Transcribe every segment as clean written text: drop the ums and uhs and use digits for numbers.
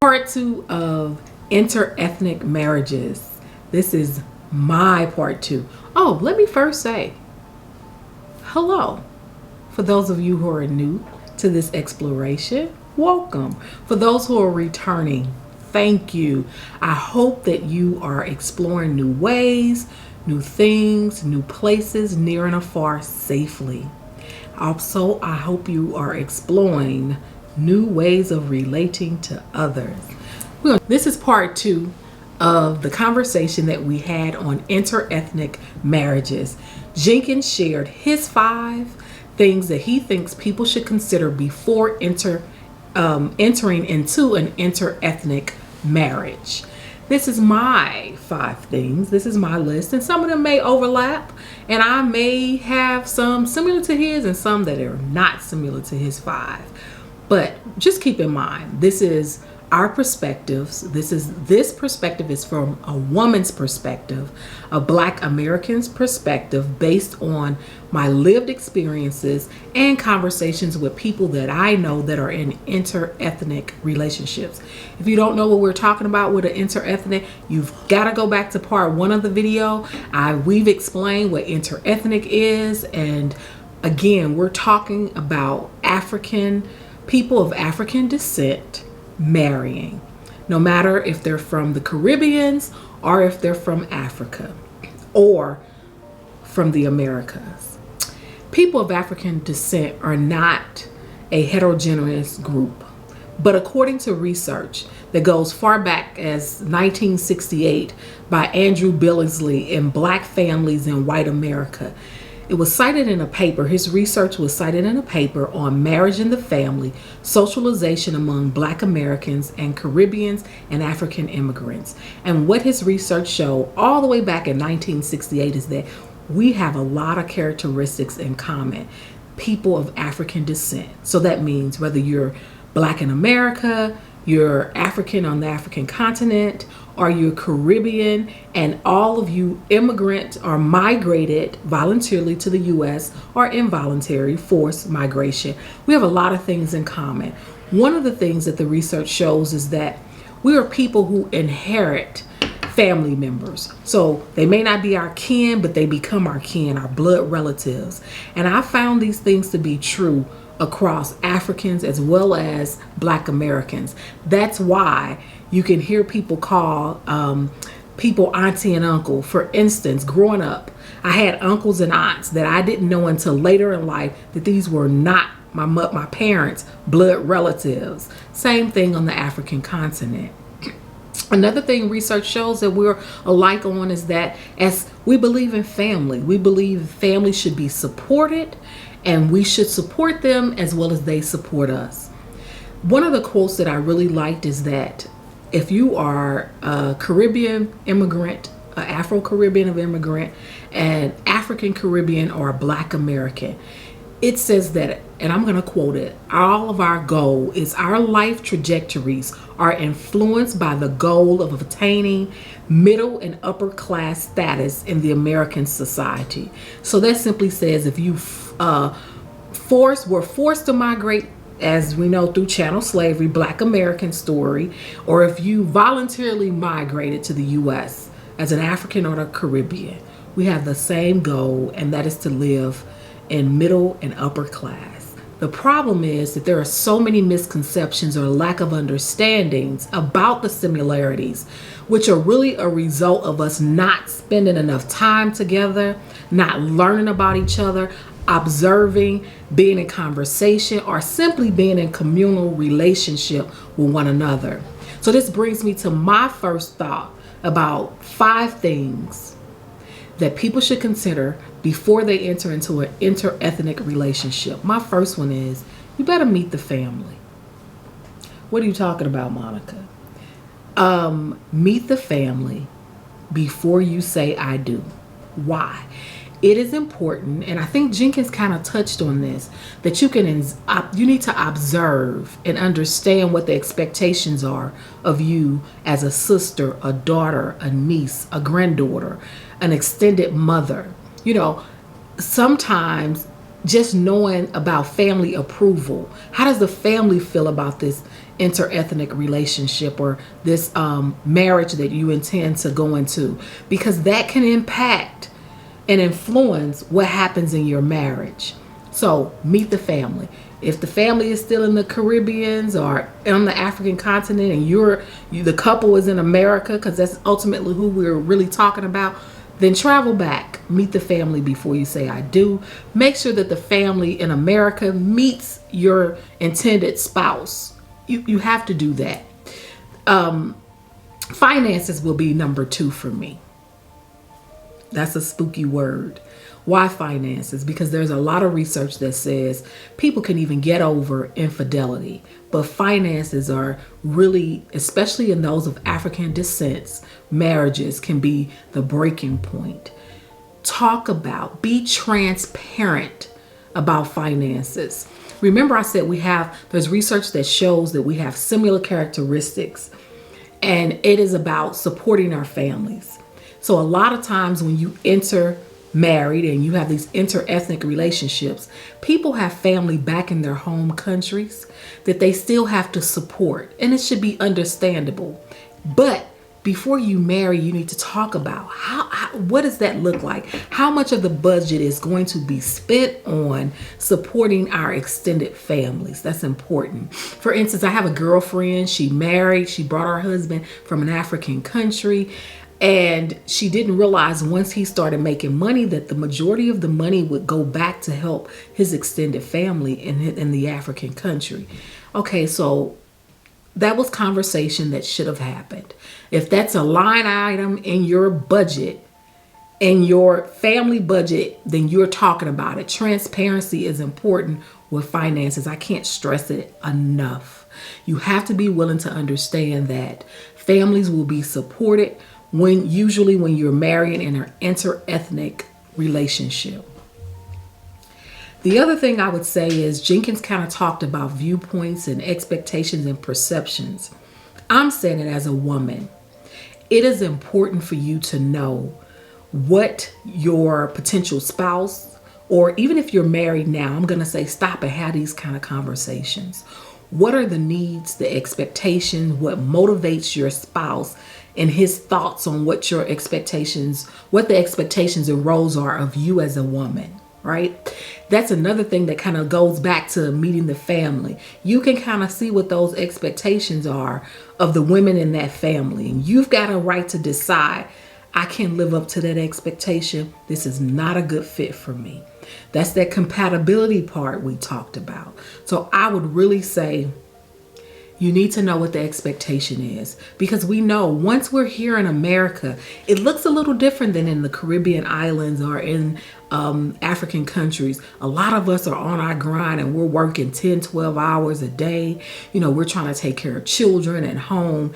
Part 2 of interethnic marriages. This is my part 2. Oh, let me first say hello. For those of you who are new to this exploration, welcome. For those who are returning, thank you. I hope that you are exploring new ways, new things, new places, near and afar, safely. Also, I hope you are exploring new ways of relating to others. This is part 2 of the conversation that we had on interethnic marriages. Jenkins shared his 5 things that he thinks people should consider before entering into an interethnic marriage. This is my 5 things. This is my list, and some of them may overlap, and I may have some similar to his and some that are not similar to his 5. But just keep in mind, this is our perspectives. This perspective is from a woman's perspective, a Black American's perspective, based on my lived experiences and conversations with people that I know that are in interethnic relationships. If you don't know what we're talking about with an interethnic, you've got to go back to part 1 of the video. We've explained what interethnic is, and again, we're talking about people of African descent marrying, no matter if they're from the Caribbeans or if they're from Africa or from the Americas. People of African descent are not a heterogeneous group, but according to research that goes far back as 1968 by Andrew Billingsley in Black Families in White America, it was cited in a paper. His research was cited in a paper on marriage and the family, socialization among Black Americans and Caribbeans and African immigrants. And what his research showed all the way back in 1968 is that we have a lot of characteristics in common, people of African descent. So that means whether you're Black in America, you're African on the African continent, or you're Caribbean, and all of you immigrant or migrated voluntarily to the U.S. or involuntary forced migration. We have a lot of things in common. One of the things that the research shows is that we are people who inherit family members. So they may not be our kin, but they become our kin, our blood relatives. And I found these things to be true across Africans as well as Black Americans. That's why you can hear people call people auntie and uncle. For instance, growing up, I had uncles and aunts that I didn't know until later in life that these were not my parents' blood relatives. Same thing on the African continent. Another thing research shows that we're alike on is that as we believe in family, we believe family should be supported, and we should support them as well as they support us. One of the quotes that I really liked is that if you are a Caribbean immigrant, an Afro-Caribbean immigrant, an African Caribbean, or a Black American, it says that, and I'm going to quote it, all of our goal is our life trajectories are influenced by the goal of obtaining middle and upper class status in the American society. So that simply says if you were forced to migrate, as we know through chattel slavery, Black American story, or if you voluntarily migrated to the U.S. as an African or a Caribbean, we have the same goal, and that is to live in middle and upper class. The problem is that there are so many misconceptions or lack of understandings about the similarities, which are really a result of us not spending enough time together, not learning about each other, observing, being in conversation, or simply being in communal relationship with one another. So this brings me to my first thought about 5 things that people should consider before they enter into an interethnic relationship. My first one is, you better meet the family. What are you talking about, Monica? Meet the family before you say I do. Why? It is important, and I think Jenkins kind of touched on this, that you need to observe and understand what the expectations are of you as a sister, a daughter, a niece, a granddaughter, an extended mother. You know, sometimes just knowing about family approval. How does the family feel about this interethnic relationship or this marriage that you intend to go into? Because that can impact and influence what happens in your marriage. So meet the family. If the family is still in the Caribbeans or on the African continent, and the couple is in America, because that's ultimately who we're really talking about, then travel back, meet the family before you say I do. Make sure that the family in America meets your intended spouse. You have to do that. Finances will be number 2 for me. That's a spooky word. Why finances? Because there's a lot of research that says people can even get over infidelity, but finances are really, especially in those of African descent, marriages can be the breaking point. Be transparent about finances. Remember I said there's research that shows that we have similar characteristics, and it is about supporting our families. So a lot of times when you enter married and you have these interethnic relationships, people have family back in their home countries that they still have to support, and it should be understandable. But before you marry, you need to talk about what does that look like? How much of the budget is going to be spent on supporting our extended families? That's important. For instance, I have a girlfriend, she married, she brought her husband from an African country, and she didn't realize once he started making money that the majority of the money would go back to help his extended family in the African country. Okay, so that was conversation that should have happened. If that's a line item in your budget, in your family budget, then you're talking about it. Transparency is important with finances. I can't stress it enough. You have to be willing to understand that families will be supported usually when you're married in an interethnic relationship. The other thing I would say is Jenkins kind of talked about viewpoints and expectations and perceptions. I'm saying it as a woman. It is important for you to know what your potential spouse, or even if you're married now, I'm going to say stop and have these kind of conversations. What are the needs, the expectations, what motivates your spouse, and his thoughts on what the expectations and roles are of you as a woman, right? That's another thing that kind of goes back to meeting the family. You can kind of see what those expectations are of the women in that family. And you've got a right to decide, I can't live up to that expectation. This is not a good fit for me. That's that compatibility part we talked about. So I would really say you need to know what the expectation is, because we know once we're here in America, it looks a little different than in the Caribbean islands or in African countries. A lot of us are on our grind and we're working 10, 12 hours a day. We're trying to take care of children at home.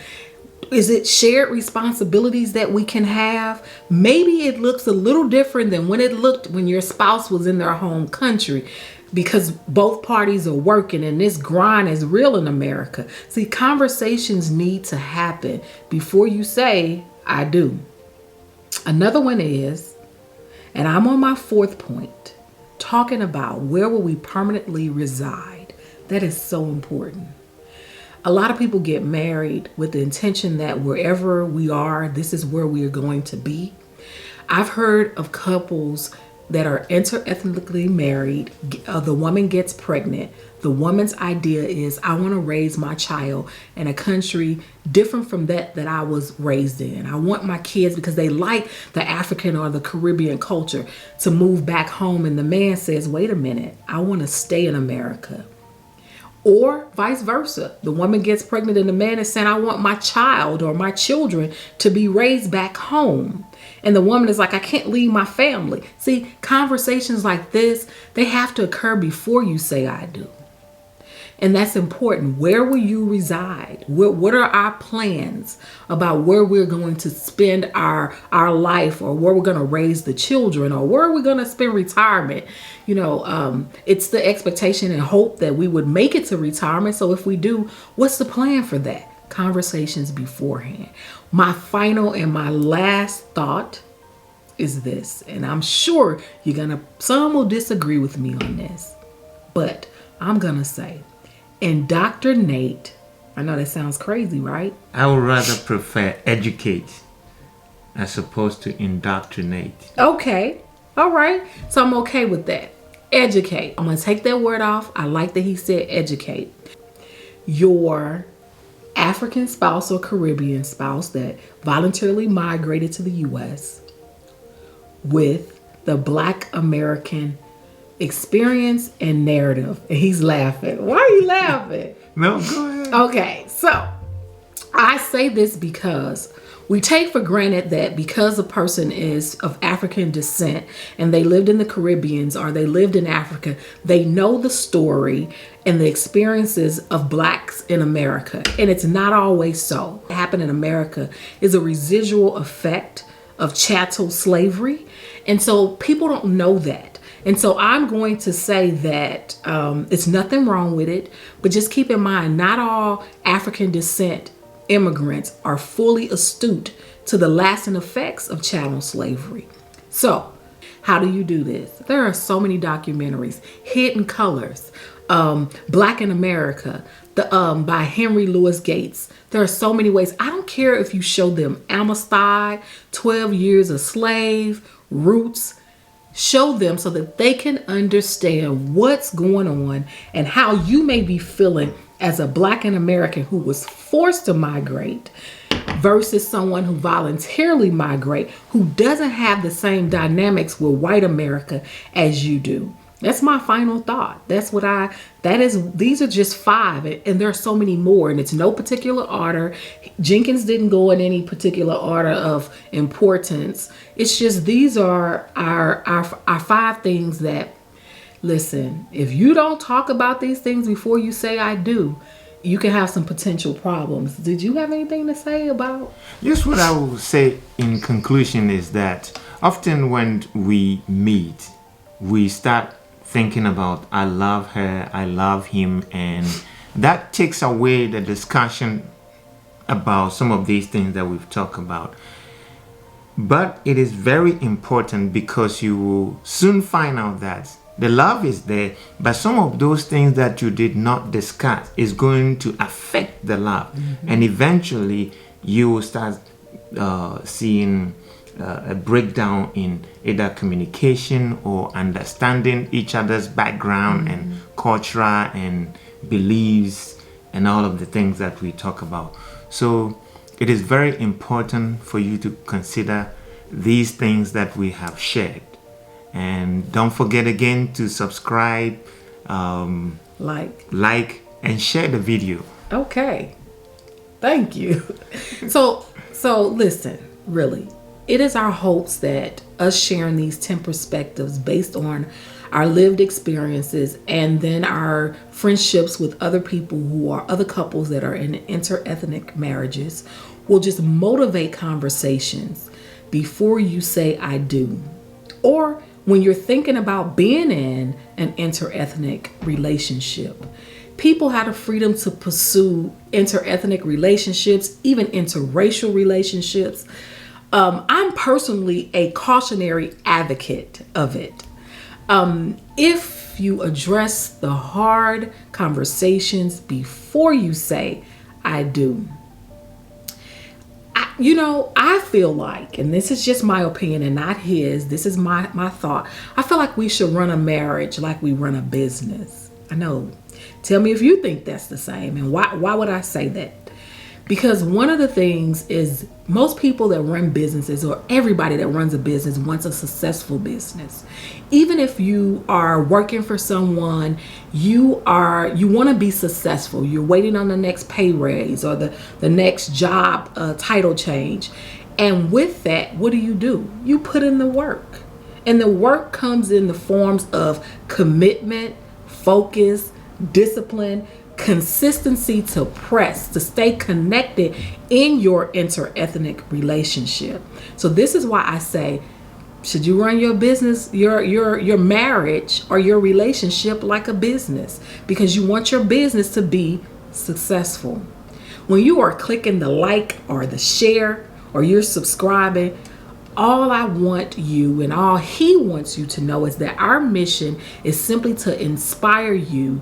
Is it shared responsibilities that we can have? Maybe it looks a little different than when it looked when your spouse was in their home country, because both parties are working and this grind is real in America. See, conversations need to happen before you say, I do. Another one is, and I'm on my 4th point, talking about where will we permanently reside. That is so important. A lot of people get married with the intention that wherever we are, this is where we are going to be. I've heard of couples that are interethnically married. The woman gets pregnant. The woman's idea is, I want to raise my child in a country different from that I was raised in. I want my kids, because they like the African or the Caribbean culture, to move back home. And the man says, wait a minute, I want to stay in America. Or vice versa. The woman gets pregnant and the man is saying, I want my child or my children to be raised back home. And the woman is like, I can't leave my family. See, conversations like this, they have to occur before you say I do. And that's important. Where will you reside? What are our plans about where we're going to spend our life, or where we're going to raise the children, or where are we going to spend retirement? It's the expectation and hope that we would make it to retirement. So if we do, what's the plan for that? Conversations beforehand. My final and my last thought is this, and I'm sure some will disagree with me on this, but I'm gonna say indoctrinate. I know that sounds crazy, right? I would rather prefer educate as opposed to indoctrinate. Okay. All right. So I'm okay with that. Educate. I'm going to take that word off. I like that he said educate. Your African spouse or Caribbean spouse that voluntarily migrated to the U.S. with the Black American experience and narrative. And he's laughing. Why are you laughing? No, go ahead. Okay, so I say this because we take for granted that because a person is of African descent and they lived in the Caribbean or they lived in Africa, they know the story and the experiences of Blacks in America. And it's not always so. What happened in America is a residual effect of chattel slavery. And so people don't know that. And so I'm going to say that it's nothing wrong with it, but just keep in mind, not all African descent immigrants are fully astute to the lasting effects of chattel slavery. So how do you do this? There are so many documentaries. Hidden Colors, Black in America, by Henry Louis Gates. There are so many ways. I don't care if you show them Amistad, 12 Years a Slave, Roots. Show them so that they can understand what's going on and how you may be feeling as a Black American who was forced to migrate versus someone who voluntarily migrate, who doesn't have the same dynamics with white America as you do. That's my final thought. These are just 5, and there are so many more, and it's no particular order. Jenkins didn't go in any particular order of importance. It's just, these are our 5 things that, listen, if you don't talk about these things before you say I do, you can have some potential problems. Did you have anything to say about? Yes, what I will say in conclusion is that often when we meet, we start thinking about, I love her, I love him, and that takes away the discussion about some of these things that we've talked about. But it is very important because you will soon find out that the love is there, but some of those things that you did not discuss is going to affect the love. Mm-hmm. And eventually you will start seeing a breakdown in either communication or understanding each other's background and culture and beliefs and all of the things that we talk about. So it is very important for you to consider these things that we have shared. And don't forget again to subscribe, like and share the video. Okay. Thank you. So listen, really, it is our hopes that us sharing these 10 perspectives based on our lived experiences and then our friendships with other people who are other couples that are in interethnic marriages will just motivate conversations before you say I do. Or when you're thinking about being in an interethnic relationship, people have the freedom to pursue interethnic relationships, even interracial relationships. I'm personally a cautionary advocate of it. If you address the hard conversations before you say, I do. I feel like, and this is just my opinion and not his, this is my thought. I feel like we should run a marriage like we run a business. I know. Tell me if you think that's the same, and why would I say that? Because one of the things is most people that run businesses, or everybody that runs a business, wants a successful business. Even if you are working for someone, you want to be successful. You're waiting on the next pay raise or the next job title change. And with that, what do? You put in the work. And the work comes in the forms of commitment, focus, discipline, consistency to press, to stay connected in your interethnic relationship. So this is why I say, should you run your business, your marriage or your relationship like a business? Because you want your business to be successful. When you are clicking the like or the share or you're subscribing, all I want you and all he wants you to know is that our mission is simply to inspire you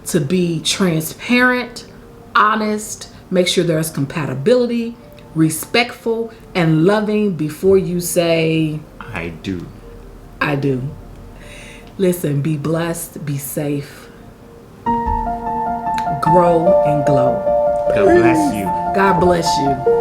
to be transparent, honest, make sure there's compatibility, respectful, and loving before you say, I do. I do. Listen, be blessed, be safe, grow and glow. God bless you. God bless you.